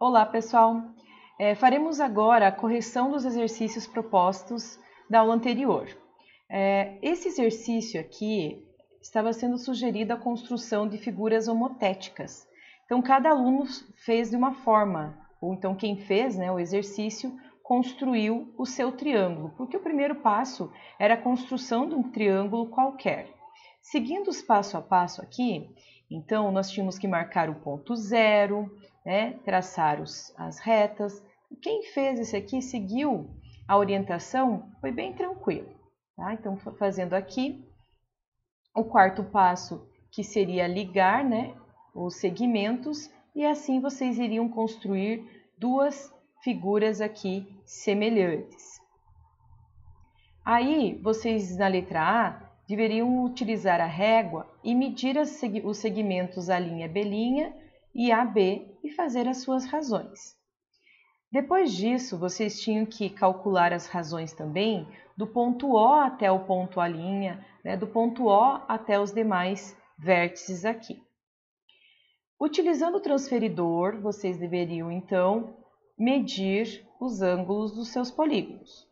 Olá, pessoal! Faremos agora a correção dos exercícios propostos da aula anterior. Esse exercício aqui estava sendo sugerida a construção de figuras homotéticas. Então, cada aluno fez de uma forma, ou então quem fez o exercício construiu o seu triângulo, porque o primeiro passo era a construção de um triângulo qualquer. Seguindo os passo a passo aqui, então nós tínhamos que marcar o ponto zero, traçar as retas. Quem fez esse aqui seguiu a orientação, foi bem tranquilo. Tá? Então, fazendo aqui o quarto passo, que seria ligar os segmentos, e assim vocês iriam construir duas figuras aqui semelhantes. Aí, vocês na letra A deveriam utilizar a régua e medir os segmentos A', B' e AB e fazer as suas razões. Depois disso, vocês tinham que calcular as razões também do ponto O até o ponto A', do ponto O até os demais vértices aqui. Utilizando o transferidor, vocês deveriam então medir os ângulos dos seus polígonos.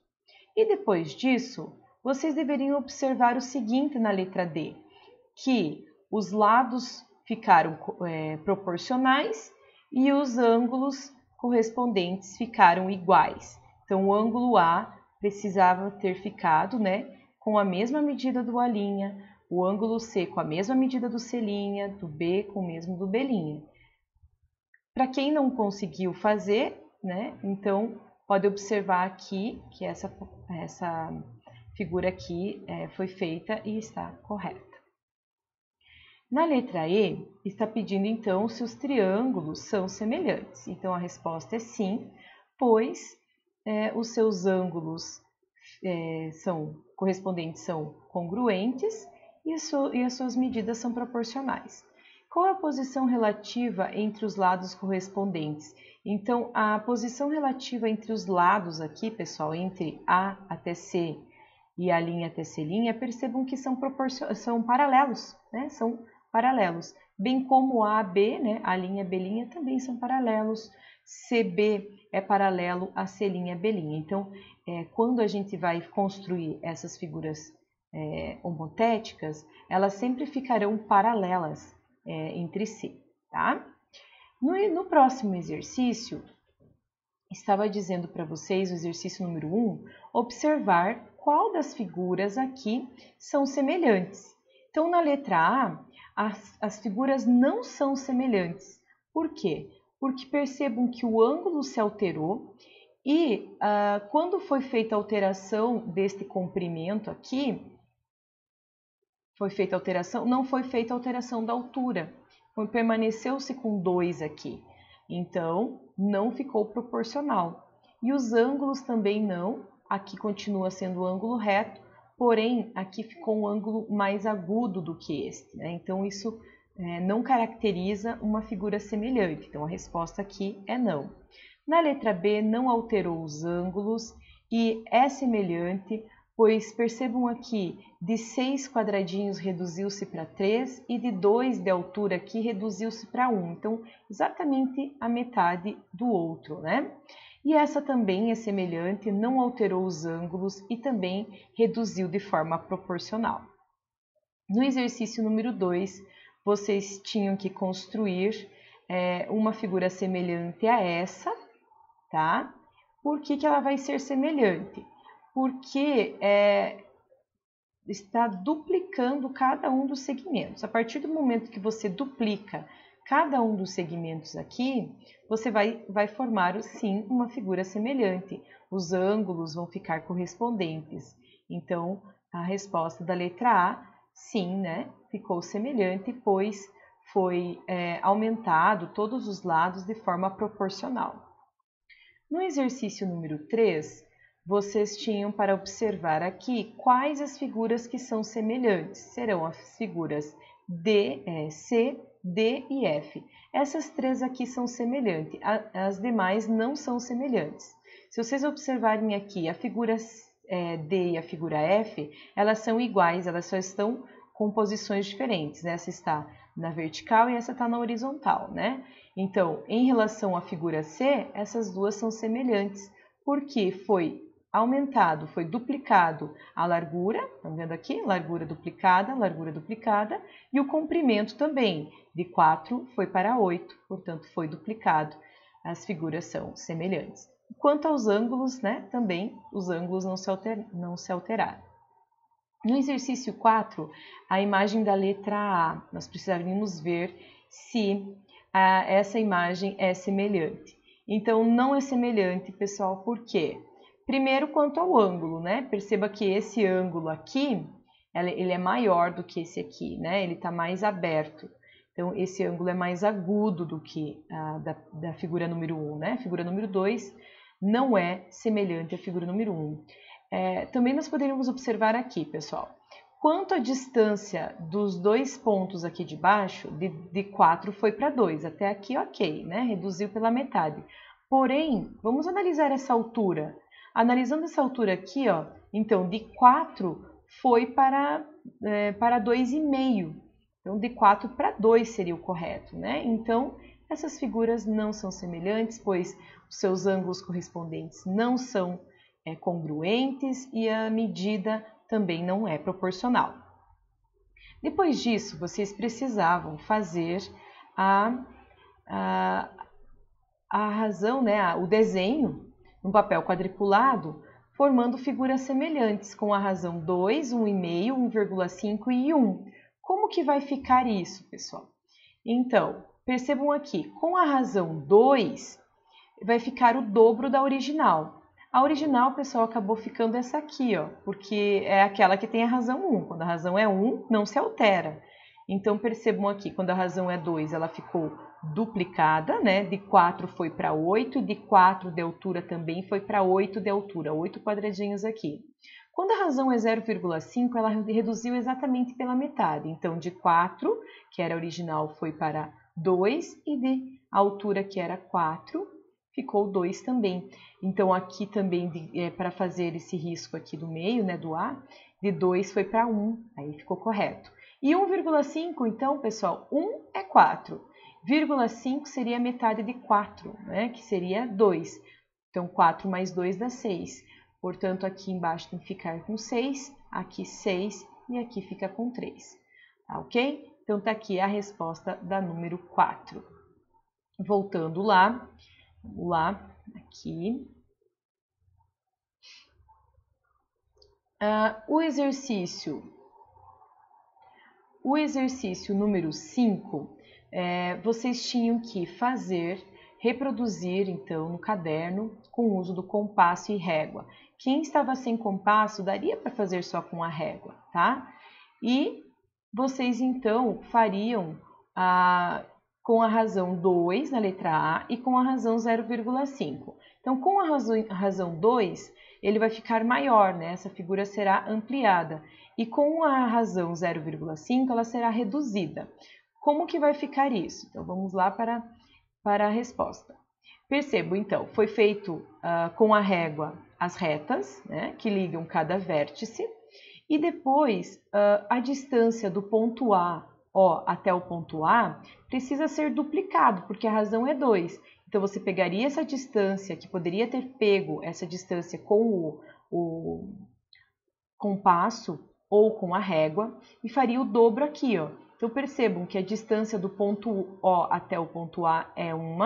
E depois disso, vocês deveriam observar o seguinte na letra D, que os lados ficaram proporcionais e os ângulos correspondentes ficaram iguais. Então, o ângulo A precisava ter ficado com a mesma medida do A', o ângulo C com a mesma medida do C', do B com o mesmo do B'. Para quem não conseguiu fazer, então pode observar aqui que essa figura aqui foi feita e está correta. Na letra E, está pedindo então se os triângulos são semelhantes. Então a resposta é sim, pois os seus ângulos correspondentes são congruentes e as suas medidas são proporcionais. Qual é a posição relativa entre os lados correspondentes? Então, a posição relativa entre os lados aqui, pessoal, entre A até C e A' até C', percebam que são paralelos, são paralelos. Bem como A, B, A', B' também são paralelos. CB é paralelo a C', B'. Então, quando a gente vai construir essas figuras homotéticas, elas sempre ficarão paralelas entre si, tá? No próximo exercício, estava dizendo para vocês, o exercício número 1, observar qual das figuras aqui são semelhantes. Então, na letra A, as figuras não são semelhantes. Por quê? Porque percebam que o ângulo se alterou e quando foi feita a alteração deste comprimento aqui, não foi feita a alteração da altura, permaneceu-se com 2 aqui, então não ficou proporcional. E os ângulos também não, aqui continua sendo o ângulo reto, porém aqui ficou um ângulo mais agudo do que este, então isso não caracteriza uma figura semelhante, então a resposta aqui é não. Na letra B não alterou os ângulos e é semelhante, pois percebam aqui, de 6 quadradinhos reduziu-se para 3 e de 2 de altura aqui reduziu-se para 1. Então, exatamente a metade do outro, E essa também é semelhante, não alterou os ângulos e também reduziu de forma proporcional. No exercício número 2, vocês tinham que construir uma figura semelhante a essa, tá? Por que ela vai ser semelhante? Porque está duplicando cada um dos segmentos. A partir do momento que você duplica cada um dos segmentos aqui, você vai formar, sim, uma figura semelhante. Os ângulos vão ficar correspondentes. Então, a resposta da letra A, sim, ficou semelhante, pois foi aumentado todos os lados de forma proporcional. No exercício número 3, vocês tinham para observar aqui quais as figuras que são semelhantes. Serão as figuras C, D e F. Essas três aqui são semelhantes, as demais não são semelhantes. Se vocês observarem aqui a figura D e a figura F, elas são iguais, elas só estão com posições diferentes. Essa está na vertical e essa está na horizontal, né? Então, em relação à figura C, essas duas são semelhantes, porque foi aumentado, foi duplicado a largura, estão vendo aqui? Largura duplicada, e o comprimento também, de 4 foi para 8, portanto foi duplicado. As figuras são semelhantes. Quanto aos ângulos, né, também os ângulos não se alteraram. No exercício 4, a imagem da letra A, nós precisaríamos ver se essa imagem é semelhante. Então, não é semelhante, pessoal, por quê? Primeiro, quanto ao ângulo, né? Perceba que esse ângulo aqui, ele é maior do que esse aqui, né? Ele está mais aberto. Então, esse ângulo é mais agudo do que da figura número 1, né? A figura número 2 não é semelhante à figura número 1. Também nós poderíamos observar aqui, pessoal, quanto a distância dos dois pontos aqui de baixo, de 4 foi para 2, até aqui ok, né? Reduziu pela metade. Porém, vamos analisar essa altura. Analisando essa altura aqui, ó, então de 4 foi para 2,5. Então, de 4 para 2 seria o correto, né? Então, essas figuras não são semelhantes, pois os seus ângulos correspondentes não são congruentes e a medida também não é proporcional. Depois disso, vocês precisavam fazer a razão, né, o desenho no papel quadriculado, formando figuras semelhantes com a razão 2, 1,5, 1,5 e 1. Como que vai ficar isso, pessoal? Então, percebam aqui, com a razão 2, vai ficar o dobro da original. A original, pessoal, acabou ficando essa aqui, ó, porque é aquela que tem a razão 1. Quando a razão é 1, não se altera. Então, percebam aqui, quando a razão é 2, ela ficou duplicada, né? De 4 foi para 8 e de 4 de altura também foi para 8 de altura, 8 quadradinhos aqui. Quando a razão é 0,5, ela reduziu exatamente pela metade. Então, de 4, que era original, foi para 2 e de altura, que era 4, ficou 2 também. Então, aqui também, para fazer esse risco aqui do meio, né, do A, de 2 foi para 1, aí ficou correto. E 1,5, então, pessoal, 1 é 4. 0,5 seria a metade de 4, né, que seria 2. Então, 4 mais 2 dá 6. Portanto, aqui embaixo tem que ficar com 6, aqui 6 e aqui fica com 3. Tá ok? Então, tá aqui a resposta da número 4. Voltando lá, vamos lá, aqui. O exercício número 5, vocês tinham que reproduzir, então, no caderno, com o uso do compasso e régua. Quem estava sem compasso, daria para fazer só com a régua, tá? E vocês, então, fariam com a razão 2 na letra A e com a razão 0,5. Então, com a razão 2, ele vai ficar maior, né? Essa figura será ampliada. E com a razão 0,5, ela será reduzida. Como que vai ficar isso? Então, vamos lá para a resposta. Percebo, então, foi feito com a régua as retas, né, que ligam cada vértice, e depois a distância do ponto A, O, até o ponto A, precisa ser duplicado, porque a razão é 2. Então, você pegaria essa distância, que poderia ter pego essa distância com o compasso ou com a régua, e faria o dobro aqui, ó. Então, percebam que a distância do ponto O até o ponto A é 1,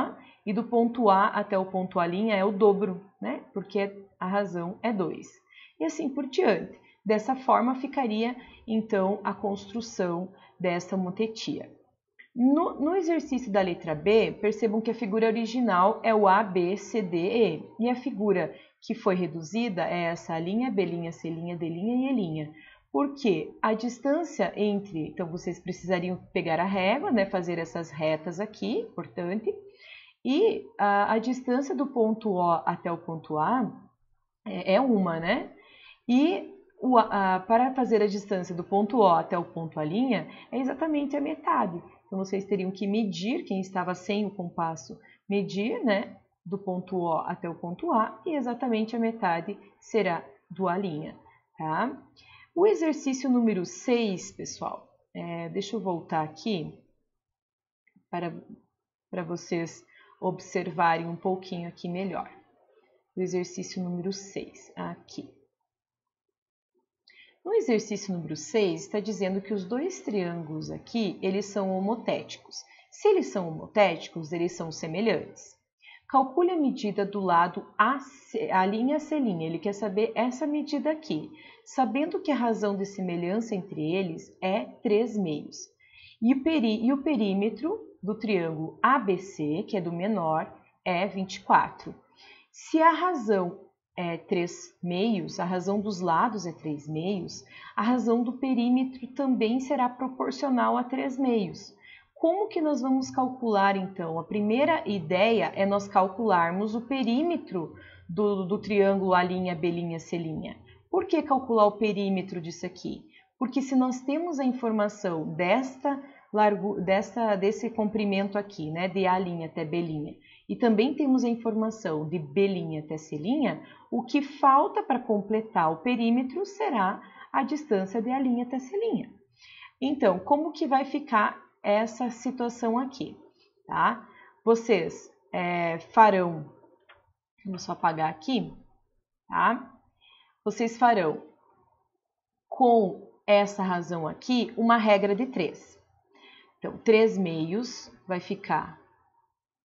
e do ponto A até o ponto A' é o dobro, né? Porque a razão é 2. E assim por diante. Dessa forma, ficaria, então, a construção desta motetia. No exercício da letra B, percebam que a figura original é o A, B, C, D, E. E a figura que foi reduzida é essa linha, B', C', D' e E'. Porque a distância entre... Então, vocês precisariam pegar a régua, né, fazer essas retas aqui, importante. E a distância do ponto O até o ponto A é 1, né? E para fazer a distância do ponto O até o ponto A' é exatamente a metade. Então, vocês teriam que medir, quem estava sem o compasso, medir, né, do ponto O até o ponto A, e exatamente a metade será do A', tá? O exercício número 6, pessoal, deixa eu voltar aqui. para vocês observarem um pouquinho aqui melhor. O exercício número 6, aqui. No exercício número 6, está dizendo que os dois triângulos aqui, eles são homotéticos. Se eles são homotéticos, eles são semelhantes. Calcule a medida do lado A linha C linha. Ele quer saber essa medida aqui, sabendo que a razão de semelhança entre eles é 3 meios. E o perímetro do triângulo ABC, que é do menor, é 24. Se a razão é 3 meios, a razão dos lados é 3 meios, a razão do perímetro também será proporcional a 3 meios. Como que nós vamos calcular, então? A primeira ideia é nós calcularmos o perímetro do triângulo A', B', C'. Por que calcular o perímetro disso aqui? Porque se nós temos a informação desse comprimento aqui, né, de A' até B', e também temos a informação de B' até C', o que falta para completar o perímetro será a distância de A' até C'. Então, como que vai ficar essa situação aqui, tá? Vocês farão, vamos só apagar aqui, tá? Vocês farão com essa razão aqui uma regra de 3. Então, 3 meios vai ficar,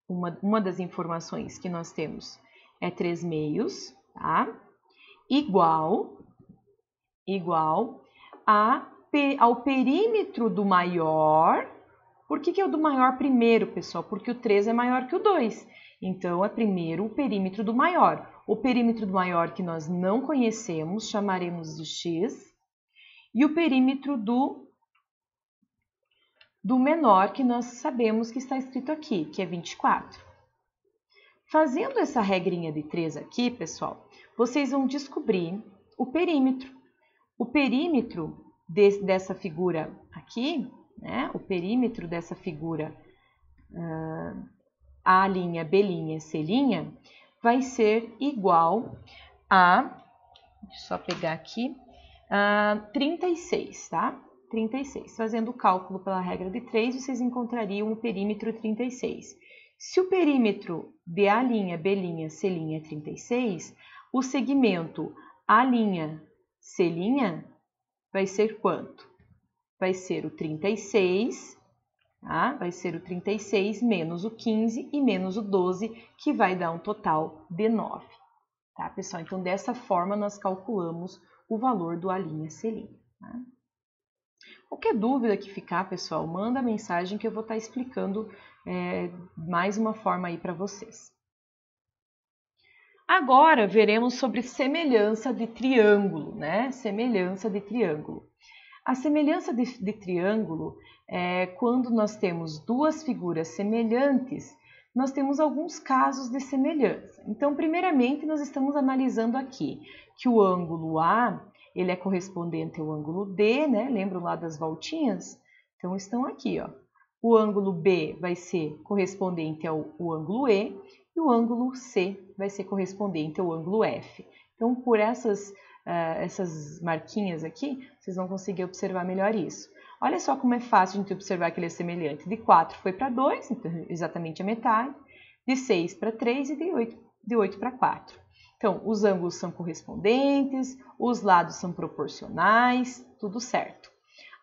uma das informações que nós temos é 3 meios, tá? Igual ao perímetro do maior. Por que é o do maior primeiro, pessoal? Porque o 3 é maior que o 2. Então, é primeiro o perímetro do maior. O perímetro do maior que nós não conhecemos, chamaremos de x. E o perímetro do menor, que nós sabemos que está escrito aqui, que é 24. Fazendo essa regrinha de 3 aqui, pessoal, vocês vão descobrir o perímetro. O perímetro dessa figura aqui, né? O perímetro dessa figura A', B', C', vai ser igual a, deixa eu só pegar aqui, 36, tá? 36. Fazendo o cálculo pela regra de 3, vocês encontrariam o perímetro 36. Se o perímetro de A', B', C' é 36, o segmento A', C' vai ser quanto? Vai ser o 36, tá? Vai ser o 36 menos o 15 e menos o 12, que vai dar um total de 9. Tá, pessoal? Então, dessa forma, nós calculamos o valor do A', C'. Tá? Qualquer dúvida que ficar, pessoal, manda mensagem que eu vou estar explicando mais uma forma aí para vocês. Agora, veremos sobre semelhança de triângulo, né? Semelhança de triângulo. A semelhança de triângulo é quando nós temos duas figuras semelhantes, nós temos alguns casos de semelhança. Então, primeiramente, nós estamos analisando aqui que o ângulo A, ele é correspondente ao ângulo D, né? Lembram lá das voltinhas? Então, estão aqui, ó. O ângulo B vai ser correspondente ao ângulo E e o ângulo C vai ser correspondente ao ângulo F. Então, por essas marquinhas aqui, vocês vão conseguir observar melhor isso. Olha só como é fácil a gente observar que ele é semelhante. De 4 foi para 2, então exatamente a metade. De 6 para 3 e de 8 para 4. Então, os ângulos são correspondentes, os lados são proporcionais, tudo certo.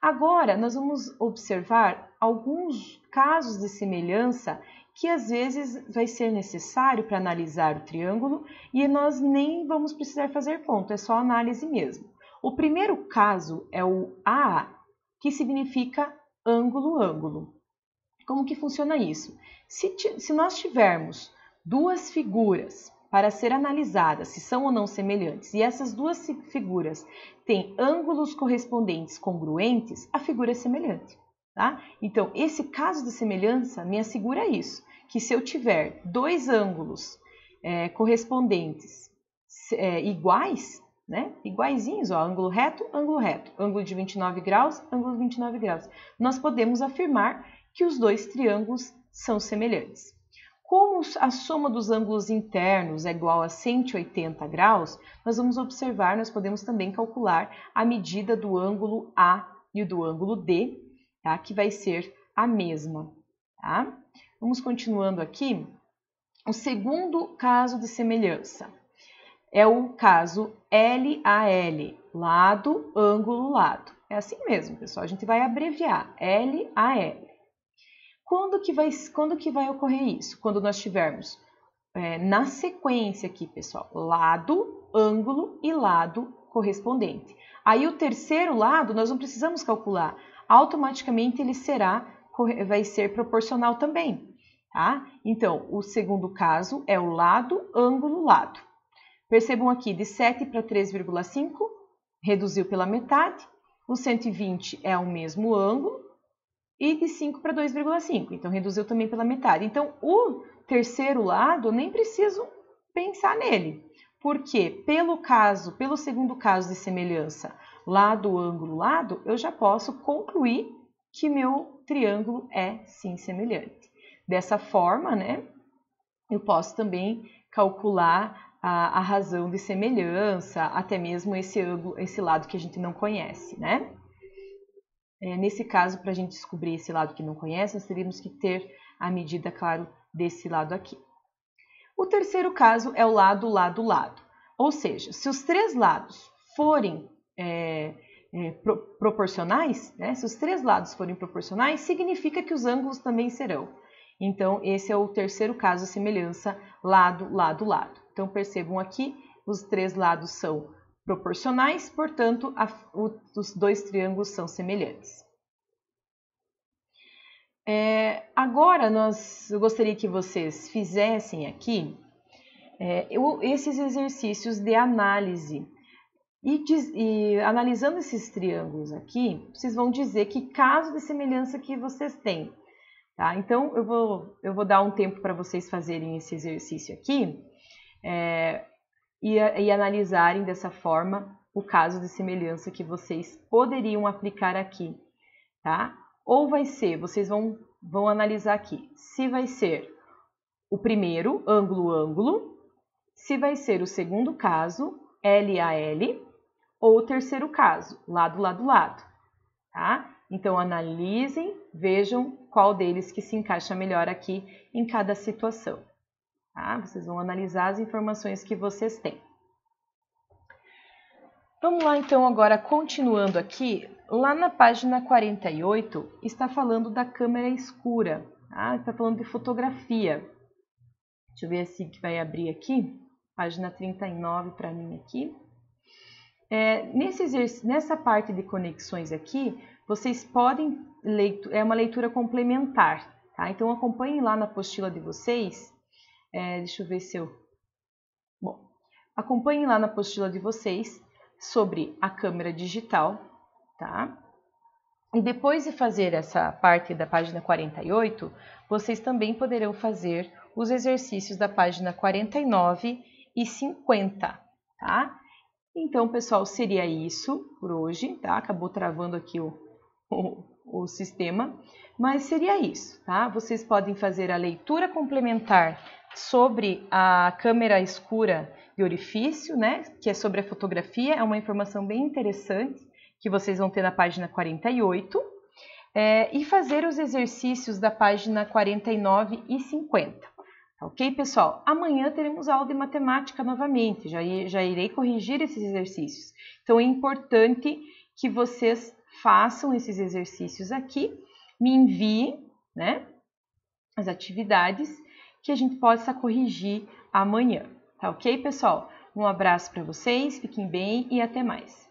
Agora, nós vamos observar alguns casos de semelhança que às vezes vai ser necessário para analisar o triângulo e nós nem vamos precisar fazer conta, é só análise mesmo. O primeiro caso é o AA, que significa ângulo-ângulo. Como que funciona isso? Se nós tivermos duas figuras para ser analisadas, se são ou não semelhantes, e essas duas figuras têm ângulos correspondentes congruentes, a figura é semelhante. Tá? Então, esse caso de semelhança me assegura isso, que se eu tiver dois ângulos correspondentes iguais, né? Iguaizinhos, ó, ângulo reto, ângulo de 29 graus, ângulo de 29 graus, nós podemos afirmar que os dois triângulos são semelhantes. Como a soma dos ângulos internos é igual a 180 graus, nós vamos observar, nós podemos também calcular a medida do ângulo A e do ângulo D, tá? Que vai ser a mesma. tá? Vamos continuando aqui. O segundo caso de semelhança é o caso LAL, lado, ângulo, lado. É assim mesmo, pessoal, a gente vai abreviar, LAL. Quando que vai ocorrer isso? Quando nós tivermos na sequência aqui, pessoal, lado, ângulo e lado correspondente. Aí o terceiro lado nós não precisamos calcular, automaticamente ele vai ser proporcional também, tá? Então, o segundo caso é o lado, ângulo, lado. Percebam aqui, de 7 para 3,5, reduziu pela metade, o 120 é o mesmo ângulo, e de 5 para 2,5, então reduziu também pela metade. Então, o terceiro lado, nem preciso pensar nele, porque pelo segundo caso de semelhança, lado, ângulo, lado, eu já posso concluir que meu triângulo é sim semelhante. Dessa forma, né, eu posso também calcular a razão de semelhança, até mesmo esse ângulo, esse lado que a gente não conhece, né? Nesse caso, para a gente descobrir esse lado que não conhece, nós teríamos que ter a medida, claro, desse lado aqui. O terceiro caso é o lado, lado, lado. Ou seja, se os três lados forem proporcionais, né? Se os três lados forem proporcionais, significa que os ângulos também serão. Então, esse é o terceiro caso, semelhança lado, lado, lado. Então, percebam aqui, os três lados são proporcionais, portanto, os dois triângulos são semelhantes. Agora, eu gostaria que vocês fizessem aqui esses exercícios de análise. E analisando esses triângulos aqui, vocês vão dizer que caso de semelhança que vocês têm. Tá? Então, eu vou dar um tempo para vocês fazerem esse exercício aqui e analisarem dessa forma o caso de semelhança que vocês poderiam aplicar aqui. Tá? Ou vai ser, vocês vão analisar aqui, se vai ser o primeiro, ângulo, ângulo, se vai ser o segundo caso, LAL, ou o terceiro caso, lado, lado, lado. Tá? Então, analisem, vejam qual deles que se encaixa melhor aqui em cada situação. Tá? Vocês vão analisar as informações que vocês têm. Vamos lá, então, agora continuando aqui, lá na página 48, está falando da câmera escura, tá? Está falando de fotografia. Deixa eu ver se vai abrir aqui, página 39 para mim aqui. Nessa parte de conexões aqui, vocês podem, é uma leitura complementar, tá? Então acompanhem lá na apostila de vocês, deixa eu ver se eu... Bom, acompanhem lá na apostila de vocês sobre a câmera digital, tá? E depois de fazer essa parte da página 48, vocês também poderão fazer os exercícios da página 49 e 50, tá? Então, pessoal, seria isso por hoje, tá? Acabou travando aqui o sistema, mas seria isso, tá? Vocês podem fazer a leitura complementar sobre a câmera escura de orifício, né? Que é sobre a fotografia, é uma informação bem interessante que vocês vão ter na página 48, e fazer os exercícios da página 49 e 50. Ok, pessoal? Amanhã teremos aula de matemática novamente, já irei corrigir esses exercícios. Então, é importante que vocês façam esses exercícios aqui, me enviem, né, as atividades que a gente possa corrigir amanhã. Tá ok, pessoal? Um abraço para vocês, fiquem bem e até mais.